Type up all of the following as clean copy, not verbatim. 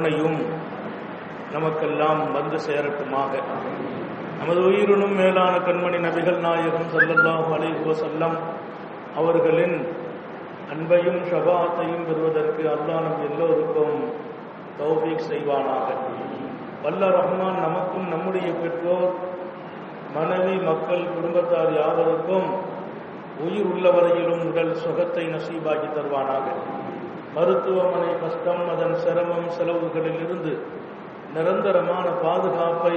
நன்மையும் நமக்கெல்லாம் வந்து சேரட்டுமாக. நமது உயிரினும் மேலான கண்மணி நபிகள் நாயகம் ஸல்லல்லாஹு அலைஹி வஸல்லம் அவர்களின் அன்பையும் ஷஃபாஅத்தையும் பெறுவதற்கு அல்லாஹ் நம் எல்லோருக்கும் தௌஃபீக் செய்வானாக. வல்ல ரஹ்மான் நமக்கும் நம்முடைய பெற்றோர், மனைவி, மக்கள், குடும்பத்தார் யாவருக்கும் உயிர் உள்ளவரையிலும் உடல் சுகத்தை நசீபாக்கி தருவானாக. மருத்துவமனை கஷ்டம், அதன் சிரமம், செலவுகளில் இருந்து நிரந்தரமான பாதுகாப்பை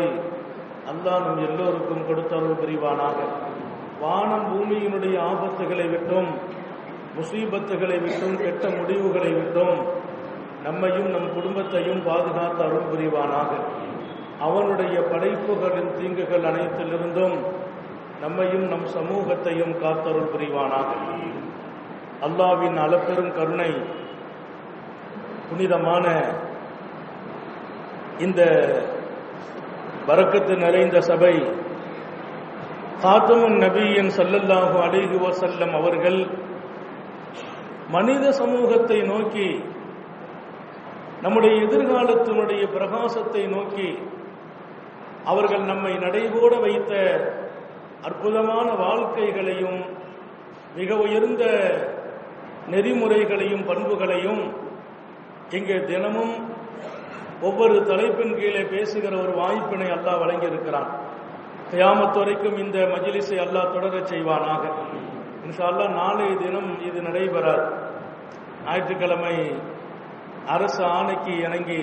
அல்லாஹ் நம் எல்லோருக்கும் கொடுத்தருள் புரிவானாக. வானம் பூமியினுடைய ஆபத்துகளை விட்டும், முசீபத்துகளை விட்டும், கெட்ட முடிவுகளை விட்டும் நம்மையும் நம் குடும்பத்தையும் பாதுகாத்து அருள் புரிவானாக. அவனுடைய படைப்புகளின் தீங்குகள் அனைத்திலிருந்தும் நம்மையும் நம் சமூகத்தையும் காத்தருள் புரிவானாக. அல்லாஹ்வின் அளப்பெரும் கருணை புனிதமான இந்த பரக்கத்து நிறைந்த சபை காத்தமுன் நபியின் ஸல்லல்லாஹு அலைஹி வஸல்லம் அவர்கள் மனித சமூகத்தை நோக்கி, நம்முடைய எதிர்காலத்தினுடைய பிரகாசத்தை நோக்கி அவர்கள் நம்மை நடைபோட வைத்த அற்புதமான வாழ்க்கைகளையும் மிக உயர்ந்த நெறிமுறைகளையும் பண்புகளையும் இங்கே தினமும் ஒவ்வொரு தலைப்பின் கீழே பேசுகிற ஒரு வாய்ப்பினை அல்லாஹ் வழங்கியிருக்கிறான். கியாமத் வரைக்கும் இந்த மஜ்லிஸை அல்லாஹ் தொடரச் செய்வானாக. இன்ஷா அல்லாஹ் நாளைய தினம் இது நடைபெறாது. ஞாயிற்றுக்கிழமை அரசு ஆணைக்கு இணங்கி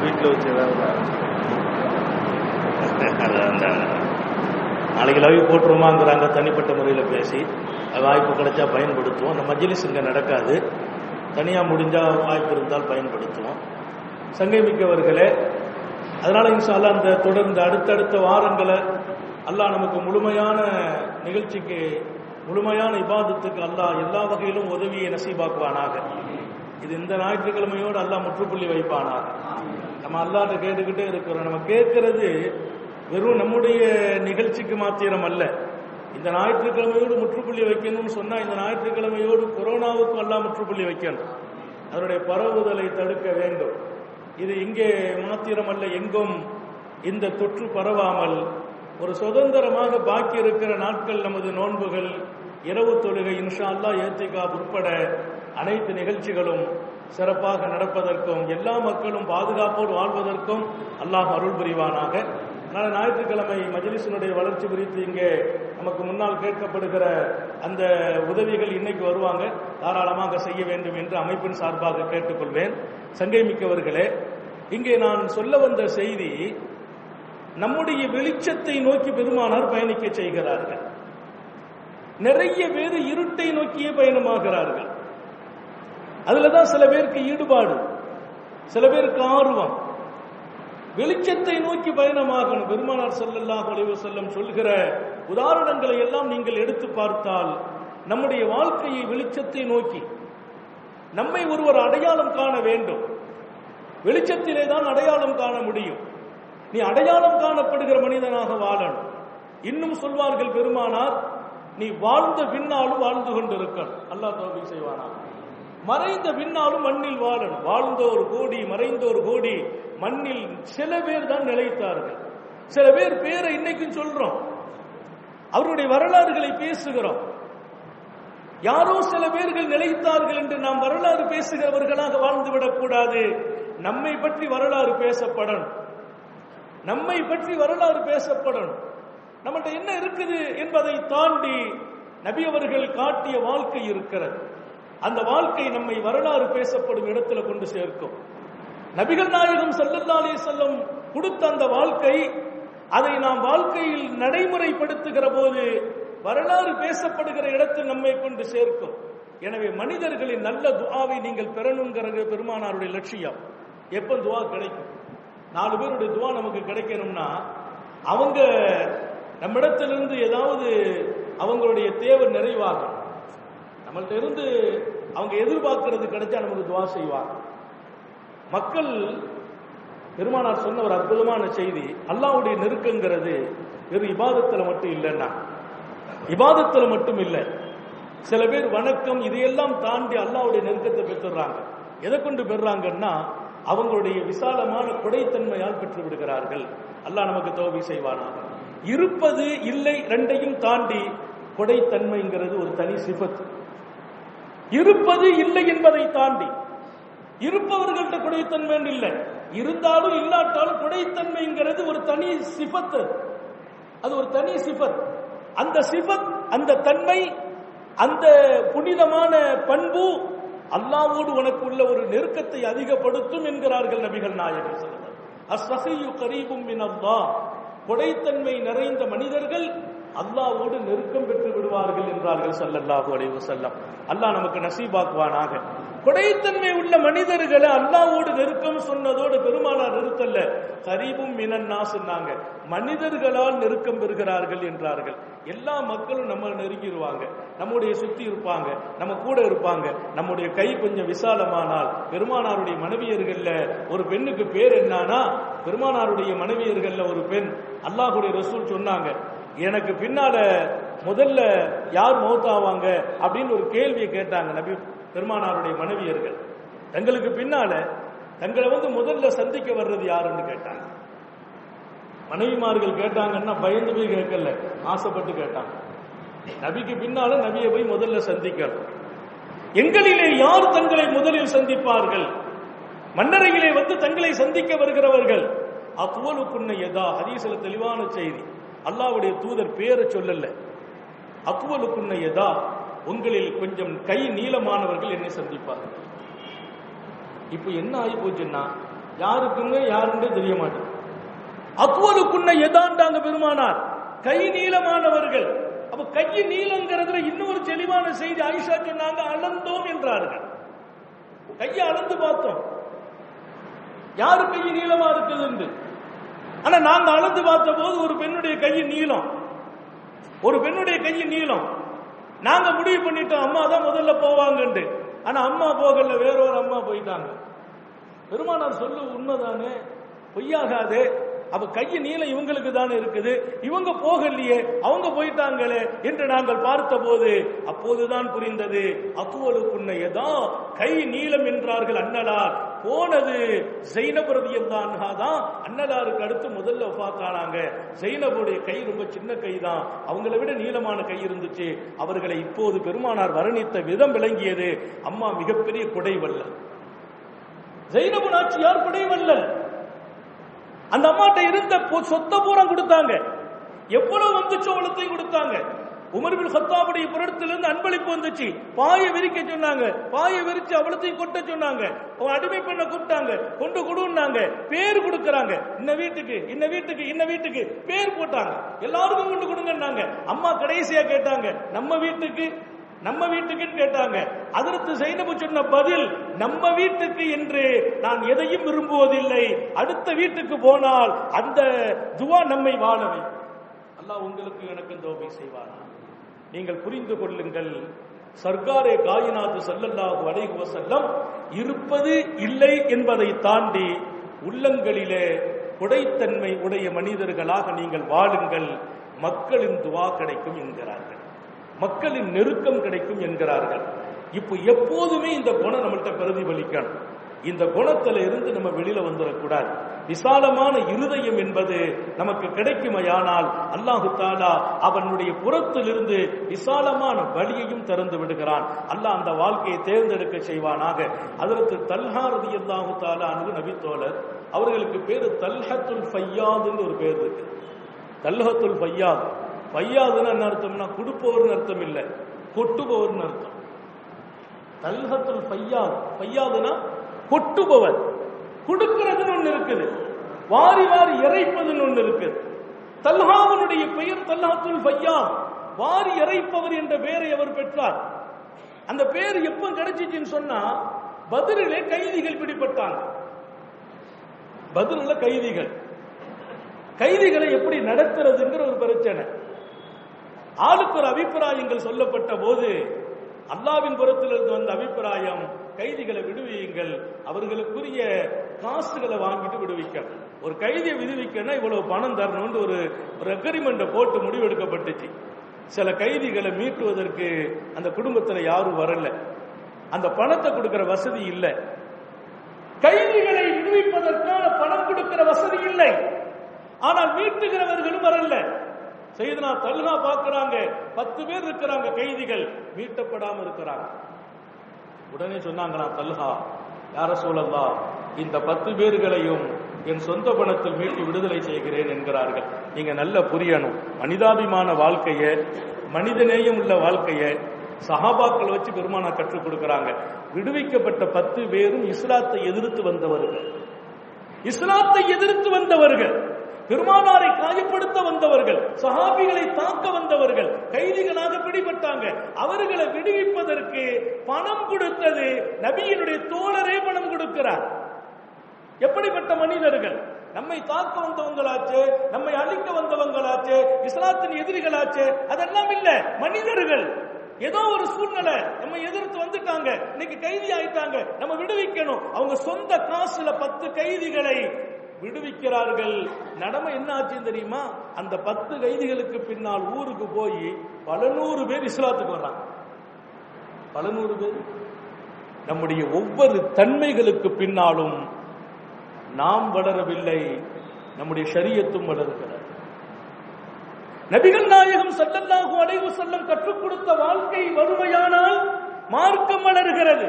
வீட்டில் வச்சு நாளைக்கு லவி போட்டுருமாங்கிறாங்க. தனிப்பட்ட முறையில் பேசி வாய்ப்பு கிடைச்சா பயன்படுத்துவோம். அந்த மஜ்லிஸ் இங்கே நடக்காது. தனியாக முடிஞ்சால் வாய்ப்பு இருந்தால் பயன்படுத்துவோம். சங்கமிக்கவர்களே, அதனால இன்ஷா அல்லாஹ் அந்த தொடர்ந்து அடுத்தடுத்த வாரங்களை அல்லாஹ் நமக்கு முழுமையான நிகழ்ச்சிக்கு, முழுமையான இபாதத்துக்கு அல்லாஹ் எல்லா வகையிலும் உதவியை நசீபாக்குவானாக. இது இந்த ஞாயிற்றுக்கிழமையோடு அல்லாஹ் முற்றுப்புள்ளி வைப்பானாக. நம்ம அல்லாஹ்ட்ட கேட்டுக்கிட்டே இருக்கிறோம். நம்ம கேட்கறது வெறும் நம்முடைய நிகழ்ச்சிக்கு மாத்திரம் அல்ல. இந்த ஞாயிற்றுக்கிழமையோடு முற்றுப்புள்ளி வைக்கணும்னு சொன்னா, இந்த ஞாயிற்றுக்கிழமையோடு கொரோனாவுக்கு அல்லாஹ் முற்றுப்புள்ளி வைக்கணும். அதனுடைய பரவுதலை தடுக்க வேண்டும். இது இங்கே மாத்திரமல்ல, எங்கும் இந்த தொற்று பரவாமல் ஒரு சுதந்திரமாக பாக்கி இருக்கிற நாட்கள் நமது நோன்புகள், இரவு தொழுகை, இன்ஷா அல்லாஹ் இஅ்திகாஃப் உட்பட அனைத்து நிகழ்ச்சிகளும் சிறப்பாக நடப்பதற்கும் எல்லா மக்களும் பாதுகாப்போடு வாழ்வதற்கும் அல்லாஹ் அருள் புரிவானாக. அதனால ஞாயிற்றுக்கிழமை மஜ்லிஸினுடைய வளர்ச்சி குறித்து இங்கே நமக்கு முன்னால் கேட்கப்படுகிற அந்த உதவிகள் இன்னைக்கு வருவாங்க, தாராளமாக செய்ய வேண்டும் என்று அமைப்பின் சார்பாக கேட்டுக்கொள்வேன். சங்கை மிக்கவர்களே, இங்கே நான் சொல்ல வந்த செய்தி, நம்முடைய வெளிச்சத்தை நோக்கி பெருமானார் பயணிக்க செய்கிறார்கள். நிறைய பேர் இருட்டை நோக்கியே பயணமாகிறார்கள். அதுலதான் சில பேருக்கு ஈடுபாடு, சில பேருக்கு ஆர்வம். வெளிச்சத்தை நோக்கி பயணமாகணும். பெருமானார் ஸல்லல்லாஹு அலைஹி வஸல்லம் சொல்கிற உதாரணங்களை எல்லாம் நீங்கள் எடுத்து பார்த்தால், நம்முடைய வாழ்க்கையை வெளிச்சத்தை நோக்கி நம்மை ஒருவர் அடையாளம் காண வேண்டும். வெளிச்சத்திலே தான் அடையாளம் காண முடியும். நீ அடையாளம் காணப்படுகிற மனிதனாக வாழணும். இன்னும் சொல்வார்கள் பெருமானார், நீ வாழ்ந்த பின்னாலும் வாழ்ந்து கொண்டிருக்கணும். அல்லாஹ் தௌஃபீக் செய்வானாக. மறைந்த பின்னாலும் மண்ணில் வாழணும். வாழ்ந்தோர் கோடி, மறைந்தோர் கோடி, மண்ணில் சில பேர் தான் நிலைத்தார்கள். சில பேர் பேரை இன்னைக்கும் சொல்றோம், அவருடைய வரலாறுகளை பேசுகிறோம். யாரோ சில பேர்கள் நிலைத்தார்கள் என்று நாம் வரலாறு பேசுகிறவர்களாக வாழ்ந்துவிடக் கூடாது. நம்மை பற்றி வரலாறு பேசப்படணும். நம்மை பற்றி வரலாறு பேசப்படணும். நம்மகிட்ட என்ன இருக்குது என்பதை தாண்டி நபி அவர்கள் காட்டிய வாழ்க்கை இருக்கிறது. அந்த வாழ்க்கை நம்மை வரலாறு பேசப்படும் இடத்துல கொண்டு சேர்க்கும். நபிகள் நாயகம் ஸல்லல்லாஹு அலைஹி வஸல்லம் கொடுத்த அந்த வாழ்க்கை, அதை நாம் வாழ்க்கையில் நடைமுறைப்படுத்துகிற போது வரலாறு பேசப்படுகிற இடத்தில் நம்மை கொண்டு சேர்க்கும். எனவே மனிதர்களின் நல்ல துஆவை நீங்கள் பெறணுங்கிறது பெருமானாருடைய லட்சியம். எப்ப துஆ கிடைக்கும்? 4 பேருடைய துஆ நமக்கு கிடைக்கணும்னா, அவங்க நம்மிடத்திலிருந்து ஏதாவது அவங்களுடைய தேவை நிறைவாகும். நம்மள்ட்ட இருந்து அவங்க எதிர்பார்க்கிறது கிடைச்சா நமக்கு துஆ செய்வாங்க. மக்கள், பெருமானார் சொன்ன ஒரு அற்புதமான செய்தி, அல்லாஹ்வுடைய நெருக்கங்கிறது வெறும் இபாதத்துல மட்டும் இல்லைன்னா, இபாதத்துல மட்டும் இல்லை, சில பேர் வணக்கம் இதையெல்லாம் தாண்டி அல்லாஹ்வுடைய நெருக்கத்தை பெற்றுறாங்க. எதை கொண்டு பெறுறாங்கன்னா அவங்களுடைய விசாலமான கொடைத்தன்மையால் பெற்று விடுகிறார்கள். அல்லாஹ் நமக்கு தௌபீக் செய்வானாக. இருப்பது இல்லை ரெண்டையும் தாண்டி கொடைத்தன்மைங்கிறது ஒரு தனி சிஃபத். இருப்பது இல்லை என்பதை தாண்டி இருப்பவர்கள்ட்ட கொடைத்தன்மை இல்லை, இருந்தாலும் இல்லாட்டாலும் கொடைத்தன்மைங்கிறது ஒரு தனி சிஃபத். அது ஒரு தனி சிஃபத். அந்த சிஃபத், அந்த தன்மை, அந்த புனிதமான பண்பு அல்லாஹ்வோடு உனக்கு உள்ள ஒரு நெருக்கத்தை அதிகப்படுத்தும் என்கிறார்கள் நபிகள் நாயகம் ஸல்லல்லாஹு அலைஹி வஸல்லம். அஸ்ஸஹியு கரீபும் மினல்லாஹ், கொடைத்தன்மை நிறைந்த மனிதர்கள் அல்லாஹ்வோடு நெருக்கம் பெற்று விடுவார்கள் என்றார்கள் ஸல்லல்லாஹு அலைஹி வஸல்லம். அல்லாஹ் நமக்கு நசீபாக்குவானாக. கொடைத்தன்மை உள்ள மனிதர்களை அல்லாஹ்வோடு நெருக்கம் சொன்னதோடு பெருமானார் நிறுத்தல்ல, கரீபும் மினன்னாஸ் சொன்னாங்க, மனிதர்களால் நெருக்கம் பெறுகிறார்கள் என்றார்கள். எல்லா மக்களும் நம்ம நெருங்கிடுவாங்க, நம்முடைய சுத்தி இருப்பாங்க, நம்ம கூட இருப்பாங்க. நம்முடைய கை கொஞ்சம் விசாலமானால், பெருமானாருடைய மனைவியர்கள்ல ஒரு பெண்ணுக்கு பேர் என்னன்னா, பெருமானாருடைய மனைவியர்கள்ல ஒரு பெண், அல்லாஹ்வுடைய ரசூல் சொன்னாங்க, எனக்கு பின்னால முதல்ல யார் மௌத்தாவாங்க அப்படின்னு ஒரு கேள்வியை கேட்டாங்க நபி பெருமானாருடைய மனைவியர்கள். தங்களுக்கு பின்னால தங்களை முதல்ல சந்திக்க வர்றது யாருன்னு கேட்டாங்க. மனைவிமார்கள் கேட்டாங்கன்னா பயந்து போய் கேட்கல, ஆசைப்பட்டு கேட்டாங்க. நபிக்கு பின்னால நபியை போய் முதல்ல சந்திக்கணும். எங்களிலே யார் தங்களை முதலில் சந்திப்பார்கள்? மன்னரையிலே தங்களை சந்திக்க வருகிறவர்கள் அத்வலுக்குன்ன யதா, ஹதீஸ்ல தெளிவான செய்தி. அல்லாஹ்வுடைய தூதர் பேரை சொல்லல, அத்வலுக்குன்ன யதா, உங்களில் கொஞ்சம் கை நீளமானவர்கள் என்னை சந்திப்பார்கள். இப்ப என்ன ஆகி போச்சுன்னா யாருக்குங்க யாருன்னே தெரிய மாட்டேன். அத்வலுக்குன்ன யதாண்டாங்க பெருமானார், கை நீளமானவர்கள். அப்ப கை நீளங்கிறதுல இன்னொரு தெளிவான செய்தி ஆயிஷா சொன்னாங்க, அளந்தோம் என்றார்கள். கையை அளந்து பார்த்தோம் யாரு கை நீளமா இருக்குது என்று. ஆனா நாங்க அளந்து பார்த்த போது ஒரு பெண்ணுடைய கையின் நீளம், ஒரு பெண்ணுடைய கையின் நீளம். நாங்க முடிவு பண்ணிட்டோம் அம்மா தான் முதல்ல போவாங்கன்னு. ஆனா அம்மா போகல, வேறொரு அம்மா போயிட்டாங்க. பெருமானார் சொல்லு உண்மைதானே, பொய்யாகாதே. அப்ப கைய நீளம் இவங்களுக்கு தானே இருக்குது, இவங்க போகலையே, அவங்க போயிட்டாங்களே என்று நாங்கள் பார்த்த போது அப்போதுதான் புரிந்தது, அத்துவலுக்குன்ன யதா, கை நீளம் என்றார்கள் அன்னலார். போனது ஸைனப் ரலியல்லாஹு அன்ஹா தான். அன்னலாருக்கு அடுத்து முதல்ல வஃபாத்தானாங்க. ஸைனபுடைய கை ரொம்ப சின்ன கை தான், அவங்களை விட நீளமான கை இருந்துச்சு. அவர்களை இப்போது பெருமானார் வர்ணித்த விதம் விளங்கியது. அம்மா மிகப்பெரிய கொடைவல்லல், ஸைனபு நாச்சியார் கொடைவல்லல். அந்த அம்மாட்ட இருந்த சொத்த பூரா கொடுத்தாங்க, எவ்வளவு வந்துச்சோ அவ்வளத்தையும் கொடுத்தாங்க. உமர் பின் கத்தாபுடைய புறத்திலிருந்து அன்பளிப்பு வந்துச்சு, பாயை விரிக்க சொன்னாங்க, பாயை விரிச்சு அவ்வளத்தையும் கொட்ட சொன்னாங்க. அடிமை பெண்ணை கூப்பிட்டாங்க, கொண்டு கொடுன்னாங்க, பேர் கொடுக்கறாங்க, இன்ன வீட்டுக்கு இன்ன வீட்டுக்கு இன்ன வீட்டுக்கு பேர் போட்டாங்க, எல்லாருக்கும் கொண்டு கொடுங்கன்னாங்க. அம்மா கடைசியா கேட்டாங்க, நம்ம வீட்டுக்கு நம்ம வீட்டுக்குன்னு கேட்டாங்க. அதற்கு ஸைனபு சொன்ன பதில், நம்ம வீட்டுக்கு என்று நான் எதையும் விரும்புவதில்லை, அடுத்த வீட்டுக்கு போனால் அந்த துவா நம்மை வாழவை. அல்லாஹ் உங்களுக்கு எனக்கு தௌபீக் செய்வானா. நீங்கள் புரிந்து கொள்ளுங்கள், சர்க்காரே காயினாத்து ஸல்லல்லாஹு அலைஹி வஸல்லம் இருப்பது இல்லை என்பதை தாண்டி உள்ளங்களிலே கொடைத்தன்மை உடைய மனிதர்களாக நீங்கள் வாழுங்கள், மக்களின் துவா கிடைக்கும் என்கிறார்கள், மக்களின் நெருக்கம் கிடைக்கும் என்கிறார்கள். இப்போ எப்போதுமே இந்த குணம் நம்மள்கிட்ட பிரதிபலிக்கணும். இந்த குணத்துல இருந்து நம்ம வெளியில வந்துடக்கூடாது. விசாலமான இருதயம் என்பது நமக்கு கிடைக்குமையானால் அல்லாஹு தாலா அவனுடைய புறத்திலிருந்து விசாலமான வழியையும் திறந்து விடுகிறான். அல்லாஹ் அந்த வாழ்க்கையை தேர்ந்தெடுக்க செய்வானாக. அதற்கு தல்ஹா ரலியல்லாஹு தஆலா அன்ஹு நபி தோழர், அவர்களுக்கு பேரு தல்ஹத்துல் ஃபையாதுன்னு ஒரு பேர் இருக்கு. தல்ஹத்துல் ஃபையாத், ஃபையாதுன்னு என்ன அர்த்தம்னா கொடுப்பவர்னு அர்த்தம் இல்லை, கொட்டுபவர்னு அர்த்தம். தல்ஹத்துல் ஃபையாத், ஃபையாதுனா கொட்டுபவர். கொடுக்கிறதுன்னு ஒண்ணு இருக்குது, வாரி வாரி இறைப்பதுன்னு ஒண்ணு இருக்குது. தல்ஹாவுடைய பெயர் தல்ஹத்துல் ஃபையாத், வாரி இறைப்பவர் என்ற பெயரை அவர் பெற்றார். அந்த பேர் எப்ப கிடைச்சிச்சுன்னு சொன்னா, பத்ரிலே கைதிகள் பிடிபட்டாங்க. பத்ரில கைதிகளை எப்படி நடத்துறதுங்கிற ஒரு பிரச்சனை. ஆளுக்கு ஒரு அபிப்பிராயங்கள் சொல்லப்பட்ட போது அல்லாஹ்வின் புறத்திலிருந்து வந்த அபிப்பிராயம், கைதிகளை விடுவியுங்கள், அவர்களுக்குரிய காசுகளை வாங்கிட்டு விடுவிக்க. ஒரு கைதியை விடுவிக்கன்னா இவ்வளவு பணம் தரணும்னு ஒரு அக்ரிமெண்ட்டை போட்டு முடிவெடுக்கப்பட்டுச்சு. சில கைதிகளை மீட்டுவதற்கு அந்த குடும்பத்தில் யாரும் வரல, அந்த பணத்தை கொடுக்கிற வசதி இல்லை. கைதிகளை விடுவிப்பதற்கான பணம் கொடுக்கிற வசதி இல்லை, ஆனால் மீட்டுகிறவர்களும் வரல. சையதுனா தல்ஹா பார்க்கிறாங்க, 10 பேர் இருக்கிறாங்க கைதிகள், மீட்டப்படாம இருக்கிறாங்க. உடனே சொன்னாங்களாம் தல்ஹா, யா ரசூலல்லாஹ், இந்த 10 பேர்களையும் என் சொந்த பணத்தில் மீட்டு விடுதலை செய்கிறேன் என்கிறார்கள். நீங்க நல்ல புரியணும், மனிதாபிமான வாழ்க்கைய, மனிதநேயம் உள்ள வாழ்க்கைய சஹாபாக்கள் வச்சு பெருமானா கற்றுக் கொடுக்கிறாங்க. விடுவிக்கப்பட்ட 10 பேரும் இஸ்லாத்தை எதிர்த்து வந்தவர்கள், இஸ்லாத்தை எதிர்த்து வந்தவர்கள், பெருமானாரை காயப்படுத்த வந்தவர்கள், சஹாபிகளை தாக்க வந்தவர்கள், கைதிகளாக பிடிபட்டாங்க. அவர்களை விடுவிப்பதற்கு பணம் கொடுத்தது நபியினுடைய தோழரே பணம் கொடுக்கிறார். எப்படிப்பட்ட மனிதர்கள்! நம்மை தாக்க வந்தவங்களாச்சு, நம்மை அழிக்க வந்தவங்களாச்சு, இஸ்லாத்தின் எதிரிகளாச்சு, அதெல்லாம் இல்ல, மனிதர்கள். ஏதோ ஒரு சூழ்நிலை நம்ம எதிர்த்து வந்துட்டாங்க, இன்னைக்கு கைதி ஆயிட்டாங்க, நம்ம விடுவிக்கணும். அவங்க சொந்த காசுல 10 கைதிகளை விடுவிக்கிறார்கள். நடமை என்ன ஆச்சுன்னு தெரியுமா? அந்த 10 கைதிகளுக்கு பின்னால் ஊருக்கு போய் பல நூறு பேர் இஸ்லாத்துக்கு வர்றாங்க. பல நூறு பேர். நம்முடைய ஒவ்வொரு தன்மைகளுக்கு பின்னாலும் நாம் வளரவில்லை, நம்முடைய ஷரியத்தும் வளர்கிறது. நபிகள் நாயகம் ஸல்லல்லாஹு அலைஹி வஸல்லம் கற்றுக் கொடுத்த வாழ்க்கை வறுமையானால் மார்க்கம் வளர்கிறது,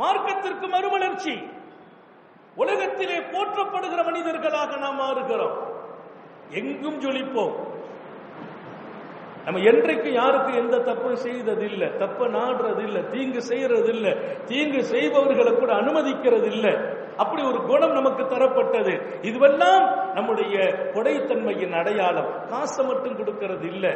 மார்க்கத்திற்கு மறுமலர்ச்சி. உலகத்திலே போற்றப்படுகிற மனிதர்களாக நாம் மாறுகிறோம், எங்கும் ஜொலிப்போம். நம்ம என்றைக்கு யாருக்கு எந்த தப்பும் செய்ததில்லை, தப்ப நாடுறதில்லை, தீங்கு செய்யறதில்லை, தீங்கு செய்பவர்களை கூட அனுமதிக்கிறது இல்லை. அப்படி ஒரு குணம் நமக்கு தரப்பட்டது. இதுவெல்லாம் நம்முடைய கொடைத்தன்மையின் அடையாளம். காசை மட்டும் கொடுக்கிறது இல்லை,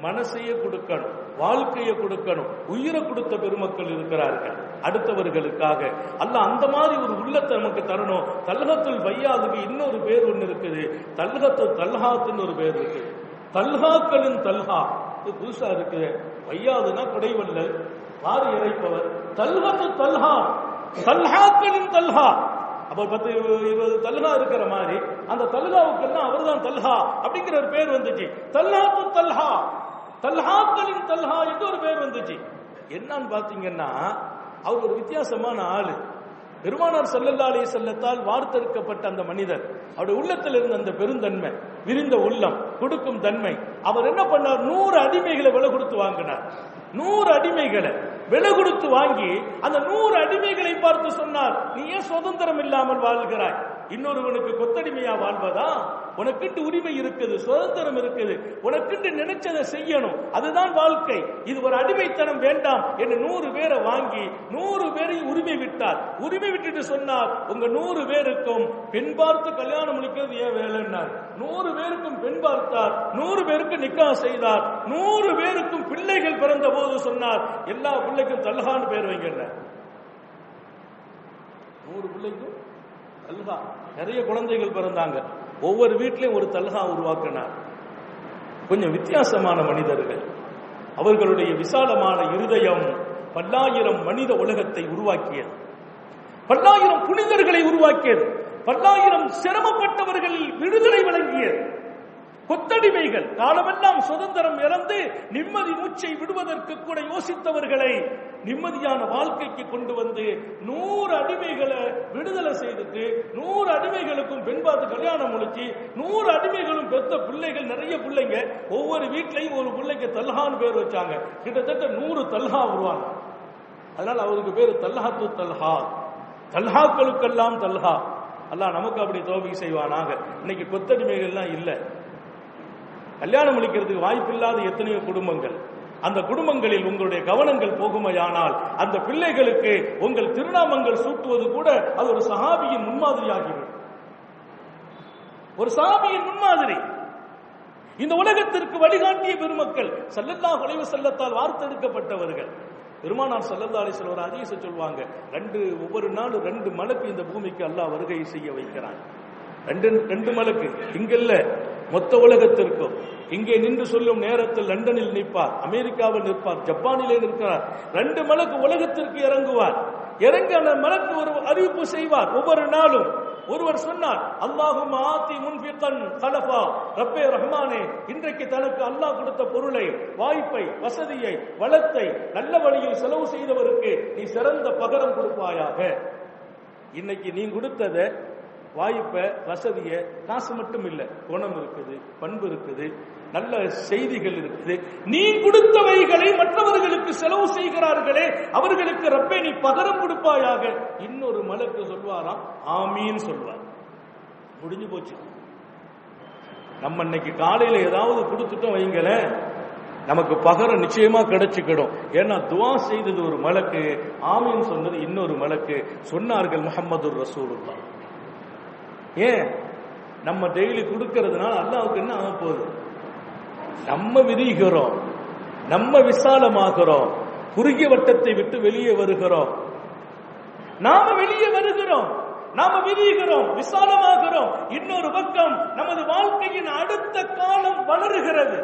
மனசையே கொடுக்கணும், வாழ்க்கையை கொடுக்கணும். உயிரை கொடுத்த பெருமக்கள் இருக்கிறார்கள் அடுத்தவர்களுக்காக. அல்லாஹ் அந்த மாதிரி ஒரு உள்ளத்தை நமக்கு தரணும். தல்ஹத்துல் பையாதுக்கு இன்னொரு பேர் ஒன்று இருக்குது, தல்ஹத்து தல்ஹாத்துன்னு ஒரு பேர் இருக்கு. தல்ஹாக்களின் தல்ஹா, இது புதுசா இருக்கு. பையாதுனா குடைவல்லல், வாரி இறைப்பவர். தல்ஹத்து தல்ஹா, தல்ஹாக்களின் தல்ஹா. அப்ப 10-20 தல்ஹா இருக்கிற மாதிரி அந்த தல்ஹாவுக்கு அவர் தான் தல்ஹா அப்படிங்கிற ஒரு பேர் வந்துச்சு. தல்ஹாத்து தல்ஹா, தல்ஹாக்களின் தல்ஹா என்று ஒரு பேர் வந்துச்சு. என்னன்னு பாத்தீங்கன்னா, அவர் ஒரு வித்தியாசமான ஆளு. பெருமானார் ஸல்லல்லாஹு அலைஹி வஸல்லத்தால் வார்த்தெடுக்கப்பட்ட அந்த மனிதர், அவருடைய உள்ளத்தில் இருந்த அந்த பெருந்தன்மை, விரிந்த உள்ளம், கொடுக்கும் தன்மை. அவர் என்ன பண்ணார்? 100 அடிமைகளை விலை கொடுத்து வாங்கினார். 100 அடிமைகளை விலை கொடுத்து வாங்கி அந்த 100 அடிமைகளை பார்த்து சொன்னார், நீ ஏன் சுதந்திரம் இல்லாமல் வாழ்கிறாய்? இன்னொருவனுக்கு கொத்தடிமையா வாழ்வதா? உனக்கிட்டு உரிமை இருக்குது, சுதந்திரம் இருக்குது, உனக்கிட்டு நினைச்சதை செய்யணும், அதுதான் வாழ்க்கை. இது ஒரு அடிமைத்தனம் வேண்டாம் என்று 100 பேரை வாங்கி 100 பேரையும் உரிமை விட்டார். உரிமை விட்டுட்டு சொன்னார், உங்க 100 பேருக்கும் பெண் பார்த்து கல்யாணம் முடிக்கிறது ஏன் வேலைன்னார். 100 பேருக்கும் பெண் பார்த்தார், 100 பேருக்கு நிக்கா செய்தார், 100 பேருக்கும் பிள்ளைகள் பிறந்த போது சொன்னார், எல்லா பிள்ளைக்கும் தல்ஹான்னு பேர் வைங்க. 100 பிள்ளைக்கும் தல்ஹா. நிறைய குழந்தைகள் பிறந்தாங்க, ஒவ்வொரு வீட்டிலையும் ஒரு தல்ஹா உருவாக்கினார். கொஞ்சம் வித்தியாசமான மனிதர்கள். அவர்களுடைய விசாலமான இருதயம் பல்லாயிரம் மனித உலகத்தை உருவாக்கியது, பல்லாயிரம் புனிதர்களை உருவாக்கியது, பல்லாயிரம் சிரமப்பட்டவர்கள் விடுதலை வழங்கியது. கொத்தடிமைகள் காலமெல்லாம் சுதந்திரம் இழந்து நிம்மதி மூச்சை விடுவதற்கு கூட யோசித்தவர்களை நிம்மதியான வாழ்க்கைக்கு கொண்டு வந்து 100 அடிமைகளை விடுதலை செய்துட்டு 100 அடிமைகளுக்கும் பெண் பார்த்து கல்யாணம் முடிச்சு 100 அடிமைகளும் பெத்த பிள்ளைகள், நிறைய பிள்ளைங்க, ஒவ்வொரு வீட்லையும் ஒரு பிள்ளைக்கு தல்ஹான்னு பேர் வச்சாங்க. கிட்டத்தட்ட 100 தல்ஹா உருவாங்க. அதனால அவருக்கு பேரு தல்ஹாத்து தல்ஹா, தல்ஹாக்களுக்கெல்லாம் தல்ஹா. அல்லாஹ் நமக்கு அப்படி தௌஃபீக் செய்வானாக. இன்னைக்கு கொத்தடிமைகள்லாம் இல்லை, கல்யாணம் முடிக்கிறதுக்கு வாய்ப்பில்லாத எத்தனையோ குடும்பங்கள். அந்த குடும்பங்களில் உங்களுடைய கவனங்கள் போகுமையானால் அந்த பிள்ளைகளுக்கு உங்கள் திருநாமங்கள் சூட்டுவது கூட அது ஒரு சஹாபியின் முன்மாதிரியாகிவிடும். ஒரு சஹாபியின் முன்மாதிரி. இந்த உலகத்திற்கு வழிகாட்டிய பெருமக்கள் ஸல்லல்லாஹு அலைஹி வஸல்லத்தால் வார்த்தெடுக்கப்பட்டவர்கள். பெருமானார் ஸல்லல்லாஹு அலைஹி வஸல்லம் ஒரு ஹதீஸை சொல்வாங்க, ஒவ்வொரு நாளும் 2 மலக்கு இந்த பூமிக்கு அல்லாஹ் வருகை செய்ய வைக்கிறான். 2 மலக்கு, இங்கல்ல மொத்த உலகத்திற்கும். இங்கே நின்று சொல்லும் நேரத்தில் லண்டனில் நிற்பார், அமெரிக்காவில் நிற்பார், ஜப்பானிலே நிற்கிறார். 2 மலக்கு உலகத்திற்கு இறங்குவார். இறங்கி அந்த மலக்கு ஒரு அறிவிப்பு செய்வார். ஒவ்வொரு நாளும் ஒருவர் சொன்னார், அல்லாஹும்ம ஆதி முன்ஃபிகன் கலஃபா, ரப்பே ரஹ்மானே, இன்றைக்கு தனக்கு அல்லாஹ் கொடுத்த பொருளை, வாய்ப்பை, வசதியை, வளத்தை நல்ல வழியில் செலவு செய்தவருக்கு நீ சிறந்த பகரம் கொடுப்பாயாக. இன்னைக்கு நீ கொடுத்தத வாய்ப்பை, வசதியை, காசு மட்டும் இல்ல, குணம் இருக்குது, பண்பு இருக்குது, நல்ல செய்திகள் இருக்குது. நீ கொடுத்தவைகளை மற்றவர்களுக்கு செலவு செய்கிறார்களே, அவர்களுக்கு ரப்பே நீ பகரம் கொடுப்பாயாக. இன்னொரு மலக்கு சொல்வாராம், ஆமீன் சொல்வார். முடிஞ்சு போச்சு. நம்ம இன்னைக்கு காலையில ஏதாவது கொடுத்துட்டோம் வைங்களேன், நமக்கு பகரம் நிச்சயமா கிடைச்சுக்கிடும். ஏன்னா துவா செய்தது ஒரு மலக்கு, ஆமீன் சொன்னது இன்னொரு மலக்கு. சொன்னார்கள் முஹம்மது ரசூலுல்லாஹ். ஏன் நம்ம டெய்லி கொடுக்கறதுனால அல்லாஹ்வுக்கு என்ன ஆக போகுது? நம்ம விரிகிறோம், நம்ம விசாலமாகிறோம், குறுகிய வட்டத்தை விட்டு வெளியே வருகிறோம். நாம வெளியே வருகிறோம், நாம விரிகிறோம், விசாலமாகிறோம். இன்னொரு பக்கம் நமது வாழ்க்கையின் அடுத்த காலம் வளருகிறது.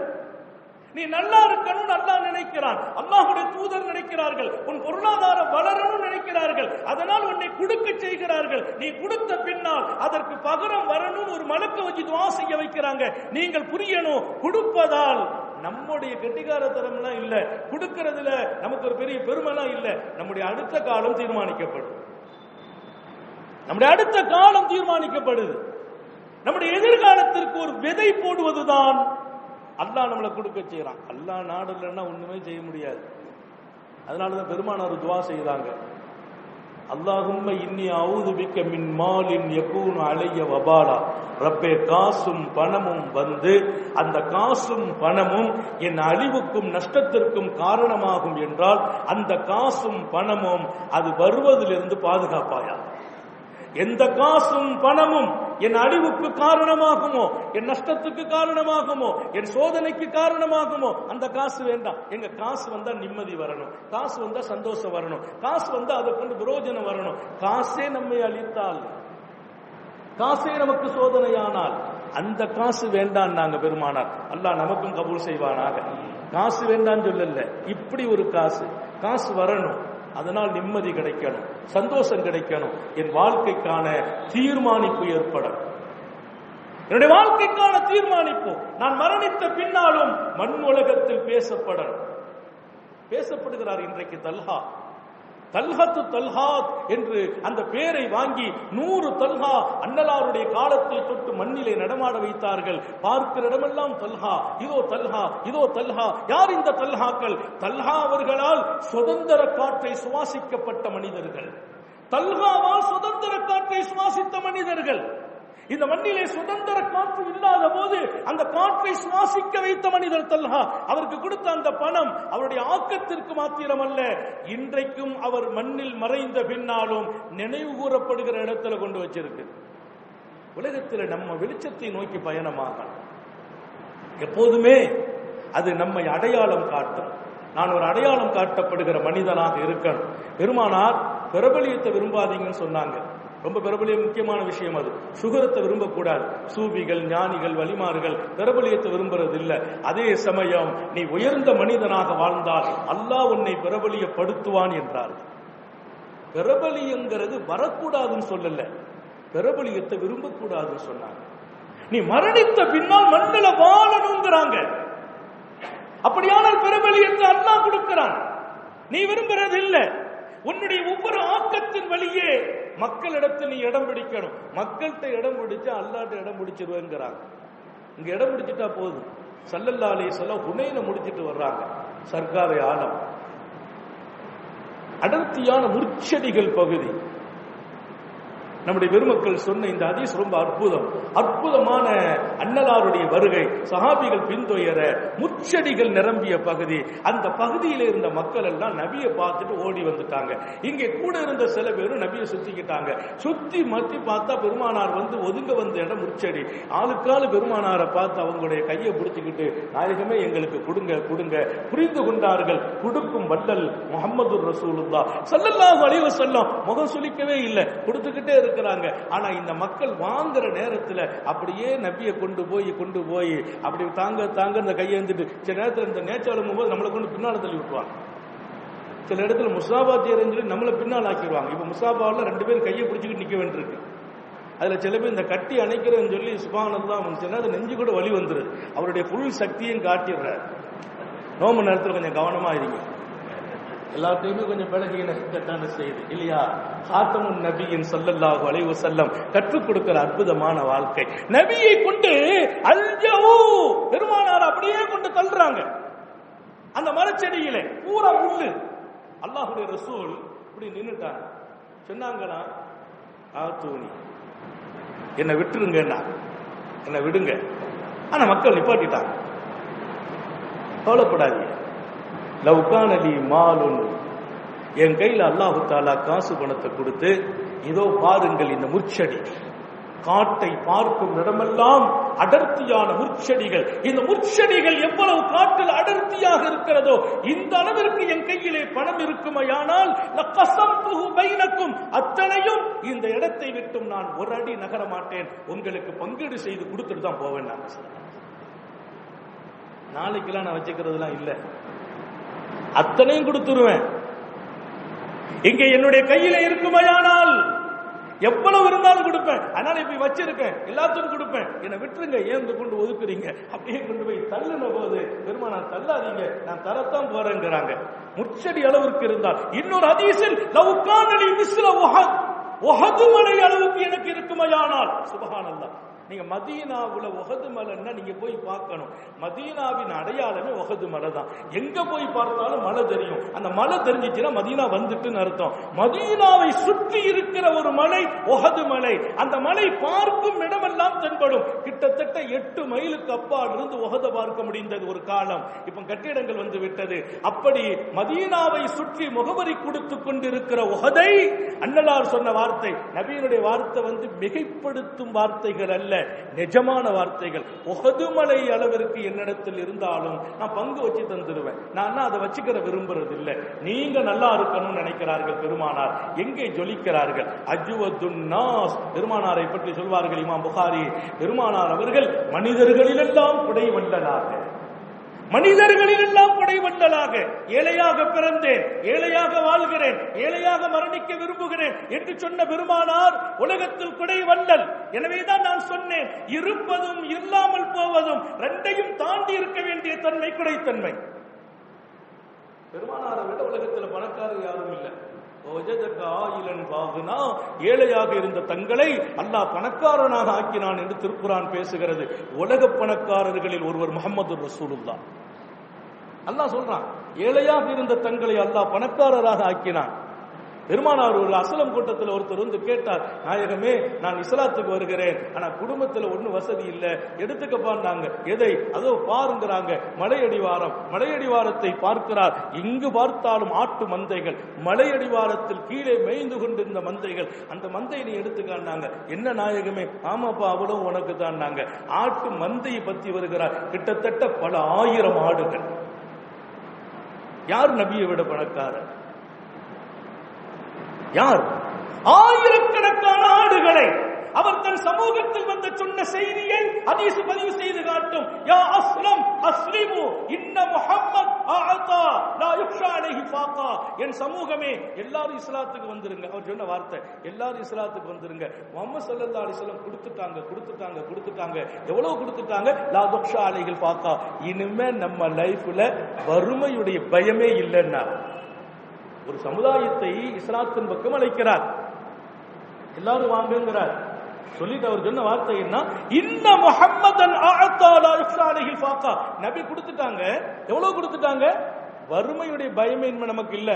நீ நல்லா இருக்கணும் அல்லாஹ் நினைக்கிறான், அல்லாஹ்வுடைய தூதர் நினைக்கிறார்கள், உன் பொருளாதாரம் வளரணும் நினைக்கிறார்கள், அதனால் உன்னை கொடுக்க செய்கிறார்கள். நீ கொடுத்த பின்னால் அதற்கு பகரம் வரணும் ஒரு மலக்க வச்சு துஆ செய்ய வைக்கிறாங்க. நீங்கள் புரியணும், கொடுப்பதால் நம்முடைய கெட்டிகாரத்தனம்லாம் இல்ல, கொடுக்கிறதுல நமக்கு ஒரு பெரிய பெருமைலாம் இல்ல. நம்முடைய அடுத்த காலம் தீர்மானிக்கப்படும், நம்முடைய அடுத்த காலம் தீர்மானிக்கப்படுது. நம்முடைய எதிர்காலத்திற்கு ஒரு விதை போடுவதுதான் அல்லாஹ் நம்மளை கொடுக்க செய்யறான். அல்லாஹ் நாடு இல்லைன்னா ஒண்ணுமே செய்ய முடியாது. அதனாலதான் பெருமானார் துவா செய்தாங்க, அல்லாஹும்ம இன்னி அஊது பிக்க மின் மாலின் யகூனு அலைய வபாலா. ரப்பே, காசும் பணமும் வந்து அந்த காசும் பணமும் என் அழிவுக்கும் நஷ்டத்திற்கும் காரணமாகும் என்றால் அந்த காசும் பணமும் அது வருவதிலிருந்து பாதுகாப்பாயா. எந்த காசும் பணமும் என் அழிவுக்கு காரணமாகுமோ, என் நஷ்டத்துக்கு காரணமாகுமோ, என் சோதனைக்கு காரணமாகுமோ, அந்த காசு வேண்டாம். எங்க காசு வந்தா நிம்மதி வரணும், காசு வந்தா சந்தோஷம் வரணும், காசு வந்தா அதை கொண்டு பிரயோஜனம் வரணும். காசே நம்மை அழித்தால், காசே நமக்கு சோதனையானால் அந்த காசு வேண்டாம் நாங்க பெருமானார். அல்லாஹ் நமக்கும் கபூல் செய்வானாக. காசு வேண்டான்னு சொல்லல, இப்படி ஒரு காசு வரணும், அதனால் நிம்மதி கிடைக்கணும், சந்தோஷம் கிடைக்கணும், என் வாழ்க்கைக்கான தீர்மானிப்பு ஏற்படும். என்னுடைய வாழ்க்கைக்கான தீர்மானிப்பு நான் மரணித்த பின்னாலும் மண் உலகத்தில் பேசப்படுகிறார். இன்றைக்கு தல்ஹத்து தல்ஹாத் என்று அந்த பெயரை வாங்கி 100 தல்ஹா அன்னலாருடைய காலத்தை தொட்டு மண்ணிலே நடமாட வைத்தார்கள். பார்க்கிற இடமெல்லாம் தல்ஹா, இதோ தல்ஹா, இதோ தல்ஹா. யார் இந்த தல்ஹாக்கள்? தல்ஹா அவர்களால் சுதந்திர காற்றை சுவாசிக்கப்பட்ட மனிதர்கள், தல்ஹாவால் சுதந்திர காற்றை சுவாசித்த மனிதர்கள். இந்த மண்ணிலே சுதந்திர காற்று இல்லாத போது அந்த காற்றை சுவாசிக்க வைத்த மனிதர் தல்ஹா. அவருக்கு கொடுத்த அந்த பணம் அவருடைய ஆக்கத்திற்கு மாத்திரமல்ல, இன்றைக்கும் அவர் மண்ணில் மறைந்த பின்னாலும் நினைவு கூறப்படுகிற இடத்துல கொண்டு வச்சிருக்கு. உலகத்தில் நம்ம வெளிச்சத்தை நோக்கி பயணமாக எப்போதுமே அது நம்மை அடையாளம் காட்டும். நான் ஒரு அடையாளம் காட்டப்படுகிற மனிதனாக இருக்கணும். பெருமானார் பிரபலியத்தை விரும்பாதீங்கன்னு சொன்னாங்க. ரொம்ப பிரபலியம் முக்கியமான விஷயம். அது சுகரத்தை விரும்பக்கூடாது. சூபிகள், ஞானிகள், வலிமார்கள் பிரபலியத்தை விரும்புறது இல்லை. அதே சமயம் நீ உயர்ந்த மனிதனாக வாழ்ந்தால் அல்லாஹ் உன்னை பிரபலியப்படுத்துவான் என்றார். பிரபலியங்கிறது வரக்கூடாதுன்னு சொல்லல, பிரபலியத்தை விரும்பக்கூடாதுன்னு சொன்னாங்க. நீ மரணித்த பின்னால் மண்ணில வாழணுங்கிறாங்க. அப்படியானால் பிரபலியத்தை அல்லாஹ் கொடுக்கிறான், நீ விரும்புறது இல்லை. உன்னுடைய ஒவ்வொரு ஆக்கத்தின் வழியே மக்களிடத்தில் நீ இடம் பிடிக்கணும். மக்கள்கிட்ட இடம் பிடிச்சா அல்லாட்ட இடம் பிடிச்சிருவேங்கிறாங்க. இங்க இடம் பிடிச்சிட்டா போதும். ஸல்லல்லாஹு அலைஹி வஸல்லம் ஹுனைன முடிச்சிட்டு வர்றாங்க. சர்க்காரை ஆலம், அடர்த்தியான முற்செடிகள் பகுதி. நம்முடைய பெருமக்கள் சொன்ன இந்த ஹதீஸ் ரொம்ப அற்புதமான அன்னலாருடைய வருகை. சஹாபிகள் பின்தொயர முச்செடிகள் நிரம்பிய பகுதி. அந்த பகுதியில இருந்த மக்கள் எல்லாம் நபியை பார்த்துட்டு ஓடி வந்துட்டாங்க. இங்கே கூட இருந்த சில பேரும் நபியை சுத்திக்கிட்டாங்க. சுத்தி மத்தி பார்த்தா பெருமானார் வந்து ஒதுங்க வந்த இடம் முச்செடி. ஆளுக்காலு பெருமானாரை பார்த்து அவங்களுடைய கையை பிடிச்சுக்கிட்டு, நாயகமே எங்களுக்கு கொடுங்க கொடுங்க. புரிந்து கொண்டார்கள், கொடுக்கும் வல்லல் முஹம்மது ரசூலுல்லாஹ் ஸல்லல்லாஹு அலைஹி வஸல்லம். முகம் சுளிக்கவே இல்லை, கொடுத்துக்கிட்டே இருக்க இருக்கிறாங்க. ஆனா இந்த மக்கள் வாங்குற நேரத்துல அப்படியே நபியை கொண்டு போய் அப்படி தாங்க இந்த கையேந்துட்டு சில நேரத்தில் இந்த நேச்சாலும் போது நம்மளை கொண்டு பின்னால தள்ளி விட்டுவாங்க. சில இடத்துல முசாபா செய்யறேன்னு சொல்லி நம்மளை பின்னால் ஆக்கிடுவாங்க. இப்ப முசாபாவில் 2 பேரும் கையை பிடிச்சிக்கிட்டு நிக்க வேண்டியிருக்கு. அதுல சில பேர் இந்த கட்டி அணைக்கிறேன்னு சொல்லி சுபானல்லாம் வந்துச்சுன்னா அது நெஞ்சு கூட வலி வந்துருது. அவருடைய ஃபுல் சக்தியும் காட்டிடுறாரு. நோம்பு நேரத்தில் கொஞ்சம் கவனமா இருங்க. எல்லாத்தையுமே கொஞ்சம் பழகின செய்து இல்லையா? ஹாத்தமுன் நபியின் ஸல்லல்லாஹு அலைஹி வஸல்லம் கற்றுக் கொடுக்கிற அற்புதமான வாழ்க்கை. நபியை கொண்டு அல்ஜவு பெருமானார் அப்படியே கொண்டு தள்ளுறாங்க. அந்த மரச்செடியிலே பூரா முள்ளு. அல்லாஹ்வுடைய ரசூல் இப்படி நின்னுட்டாங்க. சொன்னாங்களா, ஆத்தூனி என்னை விட்டுருங்க, என்னை விடுங்க. ஆனா மக்கள் நிப்பாட்டிட்டாங்க. கவலைப்படாதீங்க. லவ்கானலி மாலுன், என் கையில அல்லாஹு தாலா காசு பணத்தை கொடுத்து இதோ பாருங்கள் இந்த முற்செடி, காட்டை பார்க்கும் இடமெல்லாம் அடர்த்தியான முற்செடிகள். இந்த முற்செடிகள் எவ்வளவு காட்டில் அடர்த்தியாக இருக்கிறதோ இந்த அளவிற்கு என் கையிலே பணம் இருக்குமையானால் அத்தனையும் இந்த இடத்தை விட்டும் நான் ஒரு அடி நகர மாட்டேன், உங்களுக்கு பங்கீடு செய்து கொடுத்துட்டு தான் போவேன். நாளைக்கெல்லாம் நான் வச்சுக்கிறதுலாம் இல்ல, அத்தனையும் கொடுத்துருவேன். இங்க என்னுடைய கையில இருக்குமையானால் எவ்வளவு இருந்தாலும் கொடுப்பேன். அதனால இப்ப வச்சிருக்கேன், எல்லாத்துக்கும் கொடுப்பேன், என்னை விட்டுருங்க, ஏன் கொண்டு ஒதுக்குறீங்க? அப்படியே கொண்டு போய் தள்ளுன போது பெருமானார் தள்ளாதீங்க, நான் தரத்தான் போறேங்கிறாங்க. முச்சடி அளவிற்கு இருந்தால். இன்னொரு ஹதீஸில் லவ்கானலி மிஸ்ல உஹது மலை அளவுக்கு எனக்கு இருக்குமையானால், சுப்ஹானல்லாஹ். நீங்க மதீனாவுல உஹது மலைன்னா நீங்க போய் பார்க்கணும். மதீனாவின் அடையாளமே உஹது மலை தான். எங்க போய் பார்த்தாலும் மலை தெரியும். அந்த மலை தெரிஞ்சிச்சுன்னா மதீனா வந்துட்டுன்னு அர்த்தம். மதீனாவை சுற்றி இருக்கிற ஒரு மலை உஹது மலை. அந்த மலை பார்க்கும் இடமெல்லாம் தென்படும். கிட்டத்தட்ட 8 மைலுக்கு அப்பால் இருந்து உஹதை பார்க்க முடிந்தது ஒரு காலம். இப்ப கட்டிடங்கள் வந்து விட்டது. அப்படி மதீனாவை சுற்றி முகவரி கொடுத்து கொண்டிருக்கிற உஹதை அன்னலார் சொன்ன வார்த்தை, நபியினுடைய வார்த்தை வந்து மிகைப்படுத்தும் வார்த்தைகள் அல்ல, நிஜமான வார்த்தைகள். உஹது மலை அளவிற்கு என்னிடத்தில் இருந்தாலும் நான் பங்கு வச்சு தந்துடுவேன். நான் அதை வச்சுக்கிற விரும்புறது இல்லை. நீங்க நல்லா இருக்கணும்னு நினைக்கிறார்கள் பெருமானார். எங்கே ஜொலிக்கிறார்கள்? அஜ்வதுன் நாஸ், பெருமானாரை பற்றி சொல்வார்கள் இமாம் புகாரி. பெருமானார் அவர்கள் மனிதர்களிலெல்லாம் குடை வல்லலாக, மனிதர்களிலெல்லாம் குடை வல்லலாக, ஏழையாக பிறந்தேன், ஏழையாக வாழ்கிறேன், ஏழையாக மரணிக்க விரும்புகிறேன் என்று சொன்ன பெருமானார் உலகத்தில் குடை வல்லல். எனவேதான் நான் சொன்னேன், இருப்பதும் இல்லாமல் போவதும் ரெண்டையும் தாண்டி இருக்க வேண்டிய தன்மை குடைத்தன்மை. பெருமானாரை விட உலகத்தில் பணக்காரர் யாரும் இல்லை. ஏழையாக இருந்த தங்களை அல்லாஹ் பணக்காரனாக ஆக்கினான் என்று திருக்குரான் பேசுகிறது. உலக பணக்காரர்களில் ஒருவர் முஹம்மது ரசூலுல்லாஹ். அல்லாஹ் சொல்றான், ஏழையாக இருந்த தங்களை அல்லாஹ் பணக்காரராக ஆக்கினான். பெருமானார் ஒரு அஸ்லம் கூட்டத்தில் ஒருத்தர் வந்து கேட்டார், நாயகமே நான் இஸ்லாத்துக்கு வருகிறேன், ஆனா குடும்பத்தில் ஒன்னும் வசதி இல்லை, எடுத்துக்கப்பாண்டாங்க. எதை? அதோ பாருங்கிறாங்க, மலையடிவாரம். மலையடிவாரத்தை பார்க்கிறார். இங்கு பார்த்தாலும் ஆட்டு மந்தைகள், மலையடிவாரத்தில் கீழே மேய்ந்து கொண்டிருந்த மந்தைகள். அந்த மந்தையை நீ எடுத்துக்காண்டாங்க. என்ன நாயகமே? ஆமாப்பா, அவ்வளவு உனக்கு தான். ஆட்டு மந்தையை பற்றி வருகிறார். கிட்டத்தட்ட பல 1000 ஆடுகள். யார் நபியை விட பணக்காரர்? யார்? ஆயிரக்கணக்கான ஆடுகளை அவர் தன் சமூகத்தில் வந்து சொன்ன செய்தியை ஹதீஸ் பதிவு செய்து காட்டும். யா அஸ்லம் அஸ்லிமு இன்ன முஹம்மத் அஅதா லா யுக்ஷா அலைஹி ஃபாகா. என் சமூகமே எல்லாரும் இஸ்லாத்துக்கு வந்துருங்க. அவர் சொன்ன வார்த்தை, எல்லாரும் இஸ்லாத்துக்கு வந்துருங்க. முஹம்மது ஸல்லல்லாஹு அலைஹி வஸல்லம் கொடுத்துட்டாங்க. எவ்வளவு கொடுத்துட்டாங்க? லா யுக்ஷா அலைஹி ஃபாகா. இனிமே நம்ம லைஃப்ல வறுமையுடைய பயமே இல்லைன்னா ஒரு சமுதாயத்தை இஸ்லாத்தின் பக்கம் அழைக்கிறார். எல்லாரும் வாங்குங்கிறார். சொல்லிட்டு அவர் சொன்ன வார்த்தை என்ன? இன்ன முஹம்மதன் அஅதா லா யுக்ஷா அலைஹி ஃபாகா. நபி கொடுத்துட்டாங்க. எவ்வளவு கொடுத்துட்டாங்க? வறுமையுடைய பயமே நமக்கு இல்ல.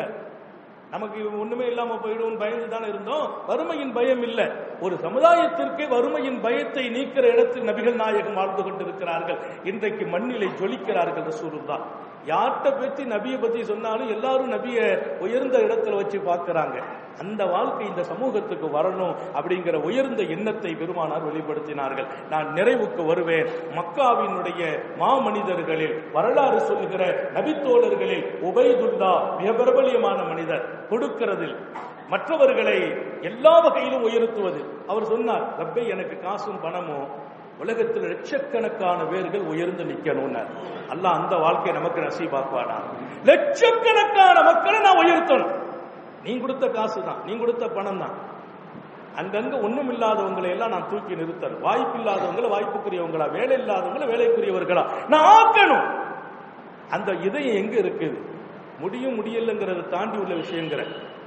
நமக்கு ஒண்ணுமே இல்லாம போயிடும் பயந்து தானே இருந்தோம். வறுமையின் பயம் இல்ல. ஒரு சமுதாயத்திற்கு வறுமையின் பயத்தை நீக்கிற இடத்தில் நபிகள் நாயகம் வாழ்ந்து கொண்டிருக்கிறார்கள். இன்றைக்கு மண்ணிலை ஜொலிக்கிறார்கள் ரசூலுல்லாஹ். யார்கிட்ட பற்றி நபியை பத்தி சொன்னாலும் எல்லாரும் நபியை உயர்ந்த இடத்துல வச்சு பார்க்கிறாங்க. அந்த வாழ்க்கை இந்த சமூகத்துக்கு வரணும் அப்படிங்கிற உயர்ந்த எண்ணத்தை பெருமானார் வெளிப்படுத்தினார்கள். நான் நிறைவுக்கு வருவேன். மக்காவினுடைய மாமனிதர்களில் வரலாறு சொல்லுகிற நபித்தோழர்களில் உபைதுல்லா மிக பிரபலியமான மனிதர். கொடுக்கிறதில் மற்றவர்களை எல்லா வகையிலும் உயர்த்துவது. அவர் சொன்னார், ரப்பே எனக்கு காசும் பணமும் உலகத்தில் லட்சக்கணக்கான பேர்கள் உயர்ந்து நிக்கணும்னார். அல்லாஹ் அந்த வாழ்க்கையை நமக்கு நசீபாக்குவானா. லட்சக்கணக்கான மக்களை நான் உயர்த்தணும். நீ கொடுத்த காசு தான், நீ கொடுத்த பணம் தான். அங்கங்க ஒண்ணும் இல்லாதவங்களை எல்லாம் நான் தூக்கி நிறுத்தணும். வாய்ப்பு இல்லாதவங்களை வாய்ப்புக்குரியவங்களா, வேலை இல்லாதவங்களை வேலைக்குரியவர்களா நான் ஆக்கணும். அந்த இதயம் எங்க இருக்குது? முடியும் முடியலங்கிறத தாண்டி உள்ள விஷயங்கிற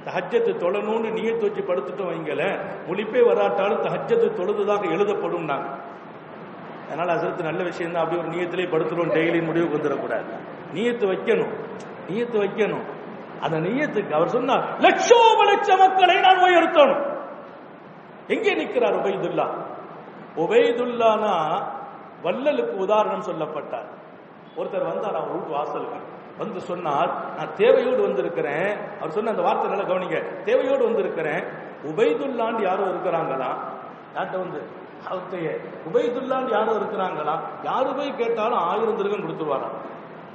தஹஜ்ஜத்து தொழணும்னு நியத்து வச்சு படுத்துட்டோம் வைங்கள, முழிப்பே வராட்டாலும் தஹஜ்ஜத்து தொழுதுதாக எழுதப்படும். நாங்க அதனால அசரத்து நல்ல விஷயம் தான், அப்படி ஒரு நியத்திலே படுத்துறோம். டெய்லி முடிவுக்கு வந்துடக்கூடாது. நியத்து வைக்கணும், நியத்து வைக்கணும். அந்த நியத்துக்கு அவர் சொன்னார், லட்சோப லட்ச மக்களை நான் உயர்த்தணும். எங்கே நிற்கிறார் உபைதுல்லா? உபைதுல்லானா வள்ளலுக்கு உதாரணம் சொல்லப்பட்டார். ஒருத்தர் வந்தார் அவர் வீட்டு வாசலுக்கு வந்து சொன்னார், நான் தேவையோடு வந்திருக்கிறேன். அவர் சொன்ன அந்த வார்த்தை நல்லா கவனிங்க, தேவையோடு வந்திருக்கிறேன். உபைதுல்லான்னு யாரோ இருக்கிறாங்களா? யார்கிட்ட வந்து அவர்கிட்ட உபைதுல்லான்னு யாரோ இருக்கிறாங்களா? யாரு போய் கேட்டாலும் 1000 திருகம் கொடுத்துருவாராம்.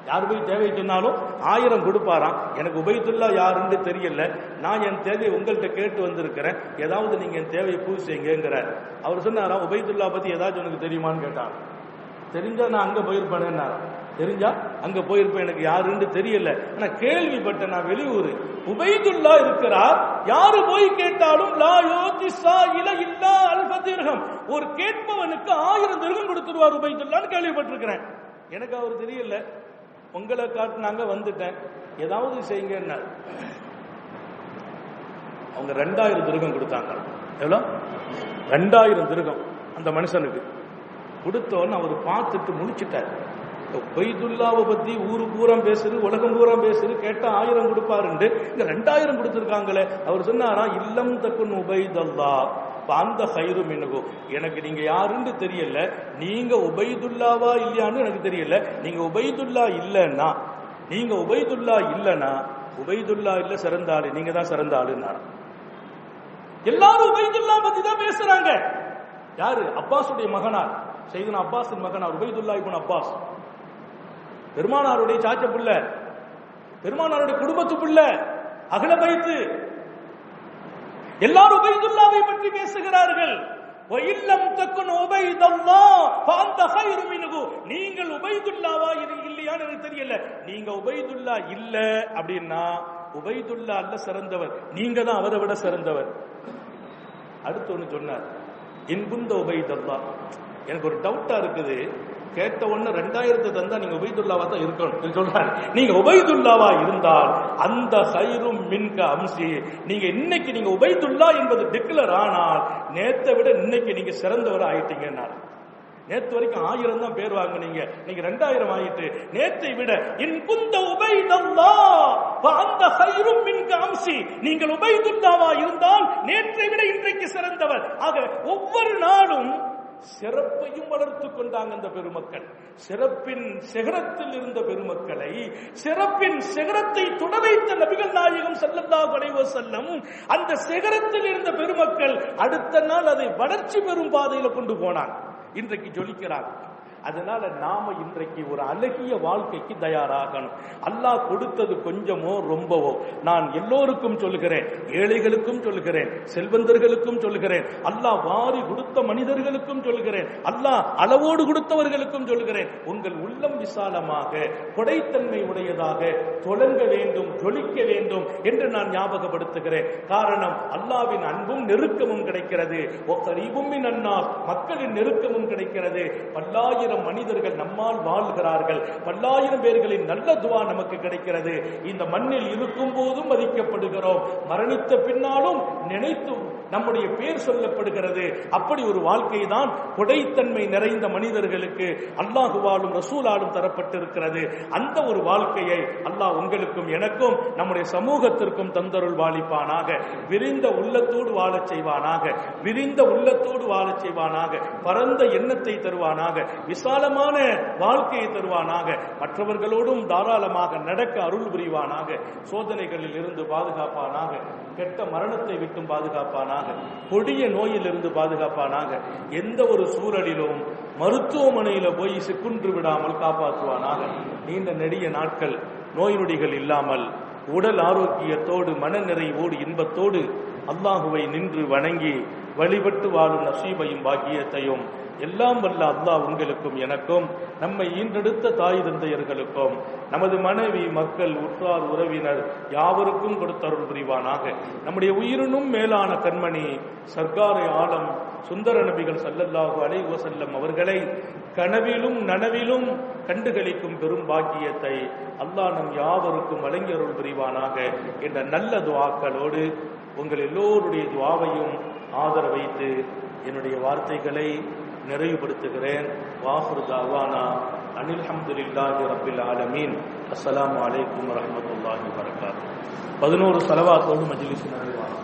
யாரு போய் தேவை சொன்னாலும் 1000 கொடுப்பாராம். எனக்கு உபைதுல்லா யாருன்னு தெரியல, நான் என் தேவையை உங்கள்கிட்ட கேட்டு வந்திருக்கிறேன், ஏதாவது நீங்க என் தேவையை பூர்த்தி செய்யுங்கிறார். அவர் சொன்னாரா, உபைதுல்லா பத்தி ஏதாச்சும் உனக்கு தெரியுமான்னு கேட்டாங்க. தெரிஞ்சா நான் அங்க போயிருப்பேன், தெரிஞ்சா அங்க போயிருப்பேன், எனக்கு யாருன்னு தெரியல, ஆனா கேள்விப்பட்ட நான் வெளியூர் உபைதுல்லா இருக்கிறார். யாரு போய் கேட்டாலும் லா யோதி சாயில இல்லா அல்ஃப திர்ஹம், ஒரு கேட்பவனுக்கு 1000 திர்ஹம் கொடுத்துருவார் உபைதுல்லான்னு கேள்விப்பட்டிருக்கிறேன். எனக்கு அவர் தெரியல, உங்களை காட்டினாங்க வந்துட்டேன், ஏதாவது செய்யுங்க. அவங்க 2000 திர்ஹம் கொடுத்தாங்க. எவ்வளோ? 2000 திர்ஹம் அந்த மனுஷனுக்கு கொடுத்தோன்னு அவர் பார்த்துட்டு முடிச்சுட்டார். உபைதுல்லாவை பத்தி ஊரு பூரா பேசுறது, உலகம் பூரா பேசுறது, கேட்டா 1000 கொடுப்பாருண்டு, இங்க 2000 கொடுத்திருக்காங்களே. அவர் சொன்னாரா, இல்லம் தக்குன் உபைதுல்லா அந்த ஹைரு மின்ஹு, எனக்கு நீங்க யாருன்னு தெரியல, நீங்க உபைதுல்லாவா இல்லையான்னு எனக்கு தெரியல. நீங்க உபைதுல்லா இல்லைன்னா, நீங்க உபைதுல்லா இல்லைன்னா, உபைதுல்லா இல்ல சிறந்த ஆளு, நீங்க தான் சிறந்த ஆளுன்னா. எல்லாரும் உபைதுல்லா பத்தி தான் பேசுறாங்க. யாரு? அப்பாஸுடைய மகனார், சையதுனா அப்பாஸின் மகனார் உபைதுல்லா இப்னு அப்பாஸ், பெருமானாருடைய சாச்ச பிள்ளை, பெருமானாருடைய குடும்பத்து பிள்ளை, அகல பைத்து. எல்லாரும் உபைதுல்லாவை பற்றி பேசுகிறார்கள். நீங்கள் உபைதுல்லாவா இல்லையான்னு எனக்கு தெரியல. நீங்க உபைதுல்லா இல்ல அப்படின்னா உபைதுல்லா அல்ல சிறந்தவர், நீங்க தான் அவரை விட சிறந்தவர். அடுத்து ஒண்ணு சொன்னார், இன்புந்த உபைதுல்லா, எனக்கு ஒரு டவுட்டா இருக்குது, கேட்ட ஒண்ணு 2000 தந்தா நீங்க உபைதுல்லாவா தான் இருக்கணும் சொல்றாரு. நீங்க உபைதுல்லாவா இருந்தால் அந்த ஹைரும் மின்க அம்சி, நீங்க இன்னைக்கு நீங்க உபைதுல்லா என்பது டிக்ளர் ஆனால் நேத்தை விட இன்னைக்கு நீங்க சிறந்தவர் ஆயிட்டீங்கன்னா. நேத்து வரைக்கும் 1000 தான் பேர் வாங்குனீங்க, நீங்க 2000 ஆயிட்டு நேத்தை விட இன்புந்த உபைதுல்லா அந்த ஹைரும் மின்க அம்சி, நீங்கள் உபைதுல்லாவா இருந்தால் நேற்றை விட இன்றைக்கு சிறந்தவர். ஆக ஒவ்வொரு நாளும் சிறப்பையும் வளர்த்துக் கொண்டாங்க அந்த பெருமக்கள். சிறப்பின் சிகரத்தில் இருந்த பெருமக்களை, சிறப்பின் சிகரத்தை தொட வைத்த நபிகள் நாயகம் ஸல்லல்லாஹு அலைஹி வஸல்லம், அந்த சிகரத்தில் இருந்த பெருமக்கள் அடுத்த நாள் அதை வளர்ச்சி பெறும் பாதையில கொண்டு போனாங்க. இன்றைக்கு ஜொலிக்கிறாங்க. அதனால நாம இன்றைக்கு ஒரு அழகிய வாழ்க்கைக்கு தயாராகணும். அல்லாஹ் கொடுத்தது கொஞ்சமோ ரொம்பவோ, நான் எல்லோருக்கும் சொல்கிறேன், ஏழைகளுக்கும் சொல்கிறேன், செல்வந்தர்களுக்கும் சொல்கிறேன், அல்லாஹ் வாரி கொடுத்த மனிதர்களுக்கும் சொல்கிறேன், அல்லாஹ் அளவோடு கொடுத்தவர்களுக்கும் சொல்கிறேன், உங்கள் உள்ளம் விசாலமாக கொடைத்தன்மை உடையதாக தொடங்க வேண்டும், ஜொலிக்க வேண்டும் என்று நான் ஞாபகப்படுத்துகிறேன். காரணம், அல்லாஹ்வின் அன்பும் நெருக்கமும் கிடைக்கிறது, மக்களின் நெருக்கமும் கிடைக்கிறது. பல்லாயிரம் மனிதர்கள் நம்மால் வாழ்கிறார்கள், பல்லாயிரம் பேர்களின் நல்ல துவா நமக்கு கிடைக்கிறது. இந்த மண்ணில் இருக்கும் போதும் மதிக்கப்படுகிறோம், மரணித்த பின்னாலும் நினைத்து நம்முடைய பேர் சொல்லப்படுகிறது. அப்படி ஒரு வாழ்க்கை தான் கொடைத்தன்மை நிறைந்த மனிதர்களுக்கு அல்லாஹுவாலும் ரசூலாலும் தரப்பட்டிருக்கிறது. அந்த ஒரு வாழ்க்கையை அல்லாஹ் உங்களுக்கும் எனக்கும் நம்முடைய சமூகத்திற்கும் தந்தருள் வாழிப்பானாக. விரிந்த உள்ளத்தோடு வாழச் செய்வானாக, விரிந்த உள்ளத்தோடு வாழச் செய்வானாக, பரந்த எண்ணத்தை தருவானாக. விசாலமான வாழ்க்கையை தருவானாக. மற்றவர்களோடும் தாராளமாக நடக்க அருள் புரிவானாக. சோதனைகளில் இருந்து பாதுகாப்பானாக. கெட்ட மரணத்தை விட்டும் பாதுகாப்பானாக. கொடிய நோயிலிருந்து பாதுகாப்பானாக. எந்த ஒரு சூழலிலும் மருத்துவமனையில போய் சிக்குன்று விடாமல் காப்பாற்றுவானாக. நீண்ட நெடிய நாட்கள் நோய் நொடிகள் இல்லாமல் உடல் ஆரோக்கியத்தோடு மன நிறைவோடு இன்பத்தோடு அல்லாஹுவை நின்று வணங்கி வழிபட்டு வாழும் நசீபையும் பாக்கியத்தையும் எல்லாம் வல்ல அல்லாஹ் உங்களுக்கும் எனக்கும் நம்மை ஈன்றெடுத்த தாய் தந்தையர்களுக்கும் நமது மனைவி மக்கள் உற்றார் உறவினர் யாவருக்கும் கொடுத்தருள் புரிவானாக. நம்முடைய உயிரினும் மேலான கண்மணி சர்க்காரை ஆலம் சுந்தர நபிகள் ஸல்லல்லாஹு அலைஹி வஸல்லம் அவர்களை கனவிலும் நனவிலும் கண்டுகளிக்கும் பெரும் பாக்கியத்தை அல்லாஹ் நம் யாவருக்கும் வழங்கி அருள் புரிவானாக என்ற நல்ல துஆக்களோடு உங்கள் எல்லோருடைய துஆவையும் ஆதரவைத்து என்னுடைய வார்த்தைகளை நிறைவுபடுத்துகிறேன். வாஹிரு தஅவானா அனில் ஹம்துலில்லாஹி ரப்பில் ஆலமீன். அஸ்ஸலாமு அலைக்கும் வரஹ்மத்துல்லாஹி வபரகாத்துஹு. 11 ஸலவாத்தோடு மஜ்லிஸ் நிறைவாகும்.